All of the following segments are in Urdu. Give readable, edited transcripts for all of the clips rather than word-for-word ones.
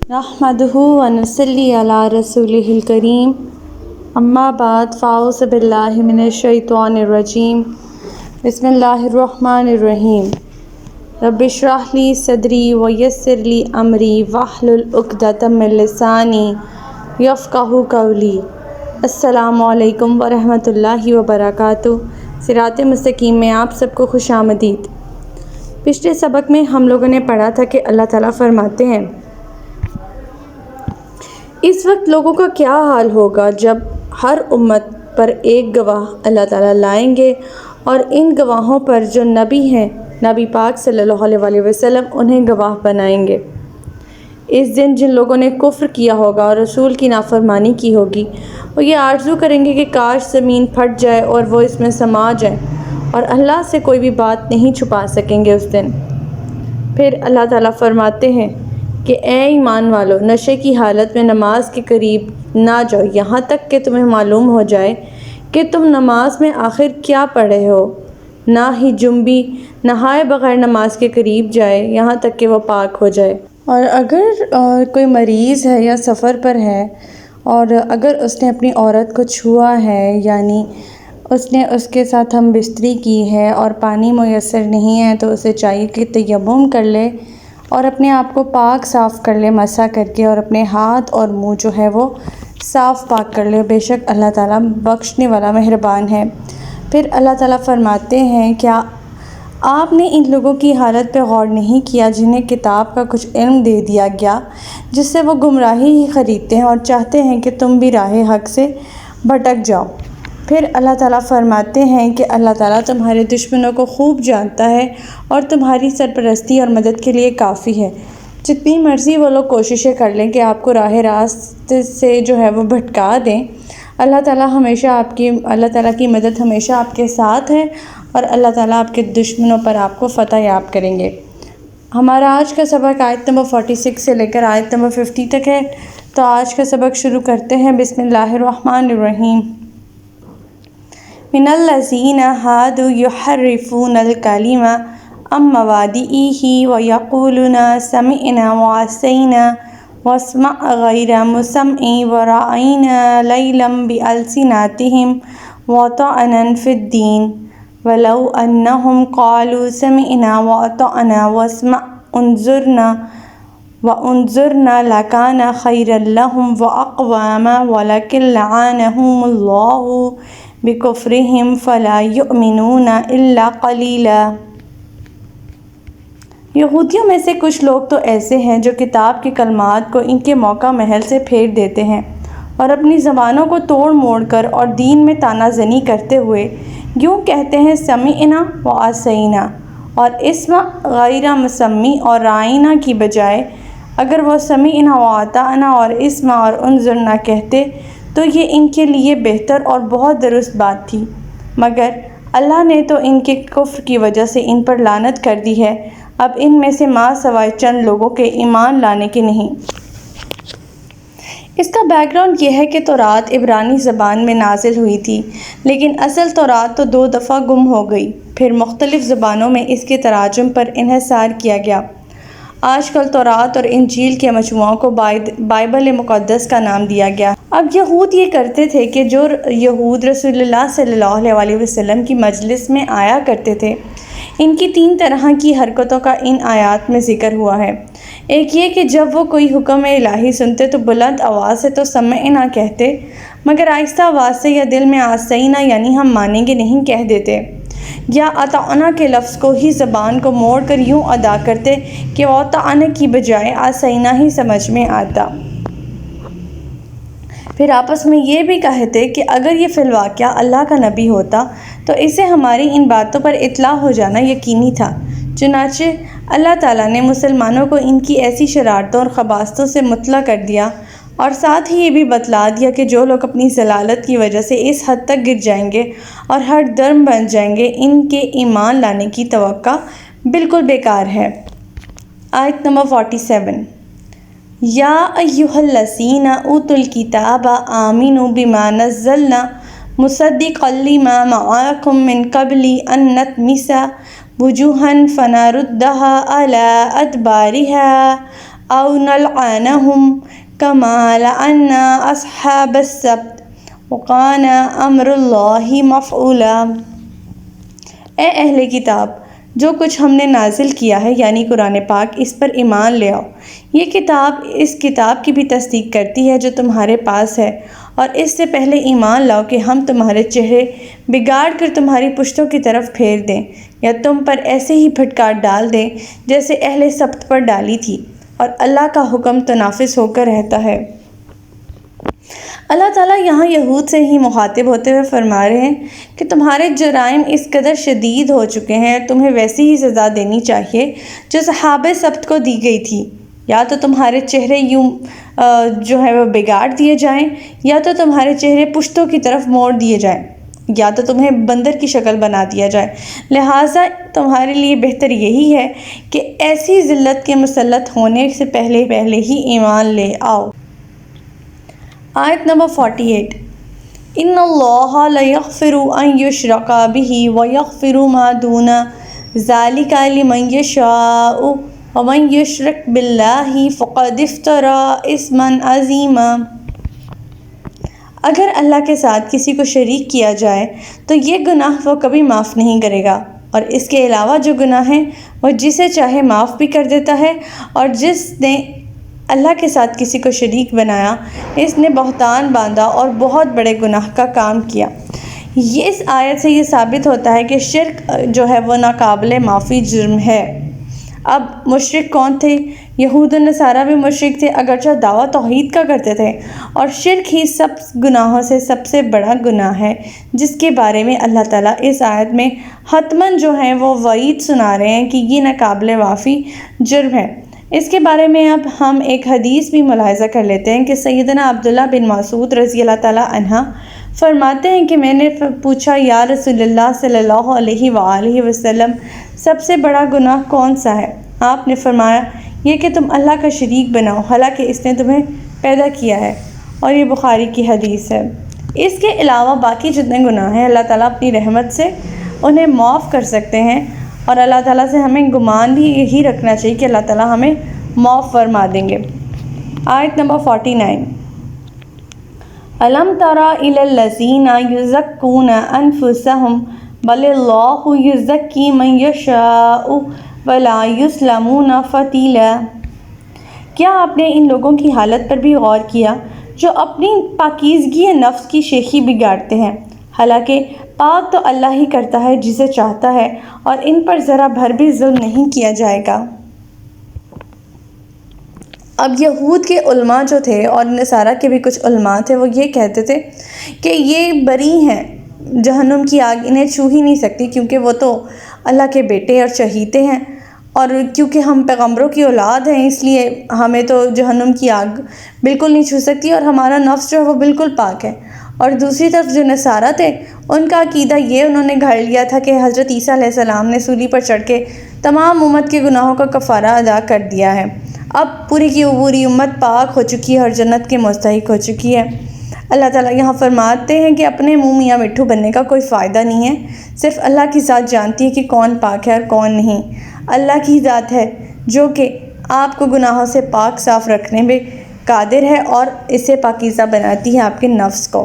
نحمدہ ونصلی علی رسولہ الکریم اما بعد فاعوذ باللہ من الشیطان الرجیم بسم اللہ الرحمن الرحیم رب اشرح لی صدری ویسر لی امری واحلل عقدۃ من لسانی یفقہوا قولی۔ السلام علیکم ورحمۃ اللہ وبرکاتہ۔ صراط مستقیم میں آپ سب کو خوش آمدید۔ پچھلے سبق میں ہم لوگوں نے پڑھا تھا کہ اللہ تعالیٰ فرماتے ہیں اس وقت لوگوں کا کیا حال ہوگا جب ہر امت پر ایک گواہ اللہ تعالیٰ لائیں گے اور ان گواہوں پر جو نبی ہیں نبی پاک صلی اللہ علیہ وسلم انہیں گواہ بنائیں گے۔ اس دن جن لوگوں نے کفر کیا ہوگا اور رسول کی نافرمانی کی ہوگی وہ یہ آرزو کریں گے کہ کاش زمین پھٹ جائے اور وہ اس میں سما جائیں، اور اللہ سے کوئی بھی بات نہیں چھپا سکیں گے اس دن۔ پھر اللہ تعالیٰ فرماتے ہیں کہ اے ایمان والو، نشے کی حالت میں نماز کے قریب نہ جاؤ یہاں تک کہ تمہیں معلوم ہو جائے کہ تم نماز میں آخر کیا پڑھے ہو، نہ ہی جنبی نہائے بغیر نماز کے قریب جائے یہاں تک کہ وہ پاک ہو جائے۔ اور اگر کوئی مریض ہے یا سفر پر ہے اور اگر اس نے اپنی عورت کو چھوا ہے، یعنی اس نے اس کے ساتھ ہم بستری کی ہے اور پانی میسر نہیں ہے، تو اسے چاہیے کہ تیمم کر لے اور اپنے آپ کو پاک صاف کر لے مسح کر کے، اور اپنے ہاتھ اور منہ جو ہے وہ صاف پاک کر لے۔ بے شک اللہ تعالیٰ بخشنے والا مہربان ہے۔ پھر اللہ تعالیٰ فرماتے ہیں کیا آپ نے ان لوگوں کی حالت پہ غور نہیں کیا جنہیں کتاب کا کچھ علم دے دیا گیا جس سے وہ گمراہی ہی خریدتے ہیں اور چاہتے ہیں کہ تم بھی راہ حق سے بھٹک جاؤ۔ پھر اللہ تعالیٰ فرماتے ہیں کہ اللہ تعالیٰ تمہارے دشمنوں کو خوب جانتا ہے اور تمہاری سرپرستی اور مدد کے لیے کافی ہے۔ جتنی مرضی وہ لوگ کوششیں کر لیں کہ آپ کو راہ راست سے جو ہے وہ بھٹکا دیں، اللہ تعالیٰ کی مدد ہمیشہ آپ کے ساتھ ہے، اور اللہ تعالیٰ آپ کے دشمنوں پر آپ کو فتح یاب کریں گے۔ ہمارا آج کا سبق آیت نمبر 46 سے لے کر آیت نمبر 50 تک ہے، تو آج کا سبق شروع کرتے ہیں۔ بسم اللہ الرحمن الرحیم۔ من الذین ھادوا یحرفون الکلم عن مواضعہ ویقولون سمعنا وعصینا واسمع غیر مسمع ورأینا لیلا بألسنتہم وطعنا فی الدین ولو انہم قالوا سمعنا وأطعنا واسمع وانظرنا لکان خیرا لہم وأقوم ولکن لعنہم اللہ بکفرہم فلا یؤمنون الا قلیلا۔ یہودیوں میں سے کچھ لوگ تو ایسے ہیں جو کتاب کے کلمات کو ان کے موقع محل سے پھیر دیتے ہیں اور اپنی زبانوں کو توڑ موڑ کر اور دین میں طعنہ زنی کرتے ہوئے یوں کہتے ہیں سمعنا وعصینا، اور اسمع غیر مسمع اور رائنا کی بجائے اگر وہ سمعنا واطعنا اور اسمع اور انظرنا کہتے تو یہ ان کے لیے بہتر اور بہت درست بات تھی، مگر اللہ نے تو ان کے کفر کی وجہ سے ان پر لعنت کر دی ہے۔ اب ان میں سے ماں سوائے چند لوگوں کے ایمان لانے کے نہیں۔ اس کا بیک گراؤنڈ یہ ہے کہ تورات عبرانی زبان میں نازل ہوئی تھی، لیکن اصل تورات تو 2 دفعہ گم ہو گئی، پھر مختلف زبانوں میں اس کے تراجم پر انحصار کیا گیا۔ آج کل تورات اور انجیل کے مجموعوں کو بائبل مقدس کا نام دیا گیا۔ اب یہود یہ کرتے تھے کہ جو یہود رسول اللہ صلی اللہ علیہ وسلم کی مجلس میں آیا کرتے تھے، ان کی 3 طرح کی حرکتوں کا ان آیات میں ذکر ہوا ہے۔ ایک یہ کہ جب وہ کوئی حکم الہی سنتے تو بلند آواز سے تو سمعنا کہتے، مگر آہستہ آواز سے یا دل میں عصینا یعنی ہم مانیں گے نہیں کہہ دیتے، یا اطعنا کے لفظ کو ہی زبان کو موڑ کر یوں ادا کرتے کہ واطعنا کی بجائے عصینا ہی سمجھ میں آتا۔ پھر آپس میں یہ بھی کہتے کہ اگر یہ فی الواقعہ اللہ کا نبی ہوتا تو اسے ہماری ان باتوں پر اطلاع ہو جانا یقینی تھا۔ چنانچہ اللہ تعالیٰ نے مسلمانوں کو ان کی ایسی شرارتوں اور خباثتوں سے مطلع کر دیا، اور ساتھ ہی یہ بھی بتلا دیا کہ جو لوگ اپنی ضلالت کی وجہ سے اس حد تک گر جائیں گے اور ہر درم بن جائیں گے، ان کے ایمان لانے کی توقع بالکل بیکار ہے۔ آیت نمبر 47۔ یا ایھا الذین اوتوا الکتاب آمنوا بما نزلنا مصدقا لما معکم من قبل ان نطمس وجوہا فنردها علی ادبارها أو نلعنهم كما لعنا أصحاب السبت وكان أمر الله مفعولا۔ اے اہل کتاب، جو کچھ ہم نے نازل کیا ہے یعنی قرآن پاک، اس پر ایمان لے آؤ۔ یہ کتاب اس کتاب کی بھی تصدیق کرتی ہے جو تمہارے پاس ہے، اور اس سے پہلے ایمان لاؤ کہ ہم تمہارے چہرے بگاڑ کر تمہاری پشتوں کی طرف پھیر دیں یا تم پر ایسے ہی پھٹکار ڈال دیں جیسے اہل سبت پر ڈالی تھی، اور اللہ کا حکم تو نافذ ہو کر رہتا ہے۔ اللہ تعالیٰ یہاں یہود سے ہی مخاطب ہوتے ہوئے فرما رہے ہیں کہ تمہارے جرائم اس قدر شدید ہو چکے ہیں، تمہیں ویسی ہی سزا دینی چاہیے جو صحابہ سبت کو دی گئی تھی۔ یا تو تمہارے چہرے یوں جو ہے وہ بگاڑ دیے جائیں، یا تو تمہارے چہرے پشتوں کی طرف موڑ دیے جائیں، یا تو تمہیں بندر کی شکل بنا دیا جائے۔ لہٰذا تمہارے لیے بہتر یہی ہے کہ ایسی ذلت کے مسلط ہونے سے پہلے ہی ایمان لے آؤ۔ آیت نمبر 48۔ ان اللہ لا یغفر ان یشرک بہ ویغفر ما دون ذلک لمن یشاء ومن یشرک باللہ فقد افتری اثما عظیما۔ اگر اللہ کے ساتھ کسی کو شریک کیا جائے تو یہ گناہ وہ کبھی معاف نہیں کرے گا، اور اس کے علاوہ جو گناہ ہیں وہ جسے چاہے معاف بھی کر دیتا ہے، اور جس نے اللہ کے ساتھ کسی کو شریک بنایا اس نے بہتان باندھا اور بہت بڑے گناہ کا کام کیا۔ اس آیت سے یہ ثابت ہوتا ہے کہ شرک جو ہے وہ ناقابل معافی جرم ہے۔ اب مشرک کون تھے؟ یہود و نصارہ بھی مشرک تھے، اگرچہ دعویٰ توحید کا کرتے تھے، اور شرک ہی سب گناہوں سے سب سے بڑا گناہ ہے، جس کے بارے میں اللہ تعالیٰ اس آیت میں حتماً جو ہے وہ وعید سنا رہے ہیں کہ یہ ناقابل معافی جرم ہے۔ اس کے بارے میں اب ہم ایک حدیث بھی ملاحظہ کر لیتے ہیں کہ سیدنا عبداللہ بن مسعود رضی اللہ تعالیٰ عنہ فرماتے ہیں کہ میں نے پوچھا یا رسول اللہ صلی اللہ علیہ وآلہ وسلم، سب سے بڑا گناہ کون سا ہے؟ آپ نے فرمایا یہ کہ تم اللہ کا شریک بناؤ حالانکہ اس نے تمہیں پیدا کیا ہے، اور یہ بخاری کی حدیث ہے۔ اس کے علاوہ باقی جتنے گناہ ہیں اللہ تعالیٰ اپنی رحمت سے انہیں معاف کر سکتے ہیں، اور اللہ تعالیٰ سے ہمیں گمان بھی یہی رکھنا چاہیے کہ اللہ تعالیٰ ہمیں معاف فرما دیں گے۔ آیت نمبر 49۔ أَلَمْ تَرَ إِلَى الَّذِينَ يُزَكُّونَ أَنفُسَهُمْ بَلِ اللَّهُ يُزَكِّي مَن يَشَاءُ وَلَا يُظْلَمُونَ فَتِيلًا۔ کیا آپ نے ان لوگوں کی حالت پر بھی غور کیا جو اپنی پاکیزگی نفس کی شیخی بگاڑتے ہیں، حالانکہ پاک تو اللہ ہی کرتا ہے جسے چاہتا ہے، اور ان پر ذرا بھر بھی ظلم نہیں کیا جائے گا۔ اب یہود کے علماء جو تھے اور نصارہ کے بھی کچھ علماء تھے، وہ یہ کہتے تھے کہ یہ بری ہیں، جہنم کی آگ انہیں چھو ہی نہیں سکتی، کیونکہ وہ تو اللہ کے بیٹے اور چہیتے ہیں، اور کیونکہ ہم پیغمبروں کی اولاد ہیں اس لیے ہمیں تو جہنم کی آگ بالکل نہیں چھو سکتی، اور ہمارا نفس جو ہے وہ بالکل پاک ہے۔ اور دوسری طرف جو نصارہ تھے ان کا عقیدہ یہ انہوں نے گھڑ لیا تھا کہ حضرت عیسیٰ علیہ السلام نے سولی پر چڑھ کے تمام امت کے گناہوں کا کفارہ ادا کر دیا ہے، اب پوری کی پوری امت پاک ہو چکی ہے اور جنت کے مستحق ہو چکی ہے۔ اللہ تعالیٰ یہاں فرماتے ہیں کہ اپنے منہ میاں مٹھو بننے کا کوئی فائدہ نہیں ہے، صرف اللہ کی ذات جانتی ہے کہ کون پاک ہے اور کون نہیں۔ اللہ کی ذات ہے جو کہ آپ کو گناہوں سے پاک صاف رکھنے میں قادر ہے اور اسے پاکیزہ بناتی ہے آپ کے نفس کو۔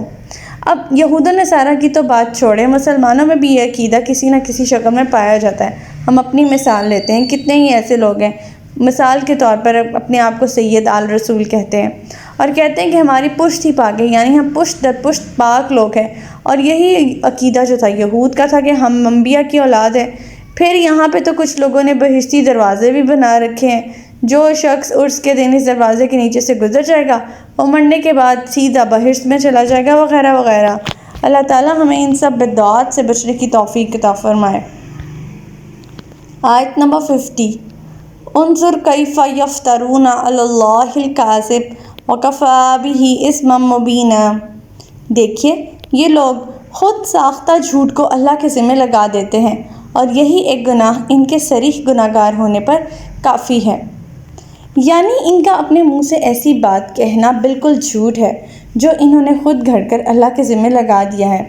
اب یہود و نصارہ کی تو بات چھوڑیں، مسلمانوں میں بھی یہ عقیدہ کسی نہ کسی شکل میں پایا جاتا ہے۔ ہم اپنی مثال لیتے ہیں، کتنے ہی ایسے لوگ ہیں مثال کے طور پر اپنے آپ کو سید آل رسول کہتے ہیں، اور کہتے ہیں کہ ہماری پشت ہی پاک ہے، یعنی ہم پشت در پشت پاک لوگ ہیں۔ اور یہی عقیدہ جو تھا یہود کا تھا کہ ہم انبیاء کی اولاد ہیں۔ پھر یہاں پہ تو کچھ لوگوں نے بہشتی دروازے بھی بنا رکھے ہیں، جو شخص عرس کے دن اس دروازے کے نیچے سے گزر جائے گا وہ مرنے کے بعد سیدھا بہشت میں چلا جائے گا، وغیرہ وغیرہ۔ اللہ تعالیٰ ہمیں ان سب بدعات سے بچنے کی توفیق عطا فرمائے۔ آیت نمبر 50۔ انظر کیف یفترون علی اللہ الکاذب وکفی بہ اثما مبینا۔ دیکھیے یہ لوگ خود ساختہ جھوٹ کو اللہ کے ذمہ لگا دیتے ہیں، اور یہی ایک گناہ ان کے صریح گناہگار ہونے پر کافی ہے۔ یعنی ان کا اپنے منہ سے ایسی بات کہنا بالکل جھوٹ ہے جو انہوں نے خود گھڑ کر اللہ کے ذمہ لگا دیا ہے۔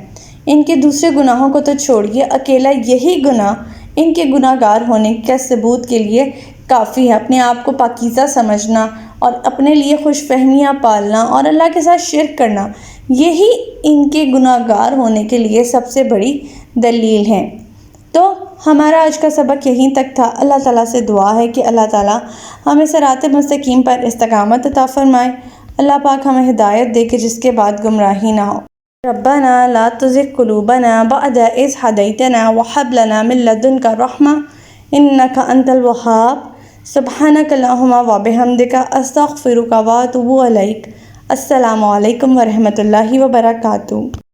ان کے دوسرے گناہوں کو تو چھوڑیے، اکیلا یہی گناہ ان کے گناہگار ہونے کے ثبوت کے لیے کافی ہے۔ اپنے آپ کو پاکیزہ سمجھنا اور اپنے لیے خوش فہمیاں پالنا اور اللہ کے ساتھ شرک کرنا، یہی ان کے گناہ گار ہونے کے لیے سب سے بڑی دلیل ہے۔ تو ہمارا آج کا سبق یہیں تک تھا۔ اللہ تعالیٰ سے دعا ہے کہ اللہ تعالیٰ ہمیں صراط مستقیم پر استقامت عطا فرمائے۔ اللہ پاک ہمیں ہدایت دے کہ جس کے بعد گمراہی نہ ہو۔ ربنا لا تزغ قلوبنا بعد إذ هديتنا وهب لنا من لدنك رحمة إنك أنت الوهاب سبحانك اللهم وبحمدك أستغفرك وأتوب إليك۔ السلام علیکم ورحمۃ اللہ وبرکاتہ۔